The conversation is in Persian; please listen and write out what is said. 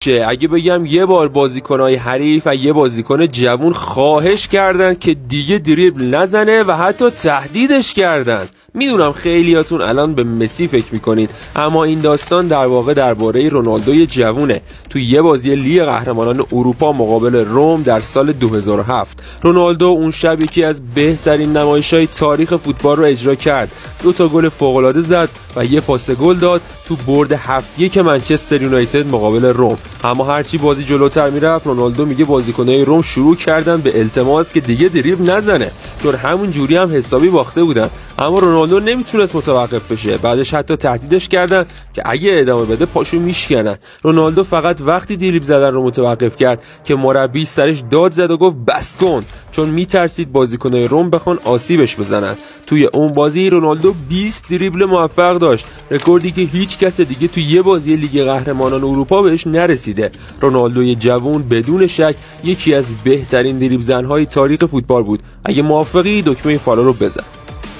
که اگه بگم یه بار بازیکنای حریف و یه بازیکن جوون خواهش کردن که دیگه دریبل نزنه و حتی تهدیدش کردن. میدونم خیلیاتون الان به مسی فکر میکنید، اما این داستان در واقع درباره رونالدوی جوونه. توی یه بازی لیگ قهرمانان اروپا مقابل روم در سال 2007 رونالدو اون شب یکی از بهترین نمایش‌های تاریخ فوتبال رو اجرا کرد. 2 گل فوق‌العاده زد و یه پاس گل داد تو برد 7-1 منچستر یونایتد مقابل روم. اما هرچی بازی جلوتر میرفت رونالدو میگه بازیکنای روم شروع کردن به التماس که دیگه دریبل نزنه، چون همون جوری هم حسابی باخته بودن. اما رونالدو نمیتونست متوقف بشه، بعدش حتی تهدیدش کردن که اگه ادامه بده پاشو میشکنن. رونالدو فقط وقتی دریبل زدن رو متوقف کرد که مربی سرش داد زد و گفت بس کن، چون میترسید بازیکنای روم بخوان آسیبش بزنن. توی اون بازی رونالدو 20 دریبل موفق داشت، رکوردی که هیچ کس دیگه توی یه بازی لیگ قهرمانان اروپا بهش نرسیده. رونالدوی جوون بدون شک یکی از بهترین دریبل زن‌های تاریخ فوتبال بود. اگه موافقی دکمه فالو رو بزن.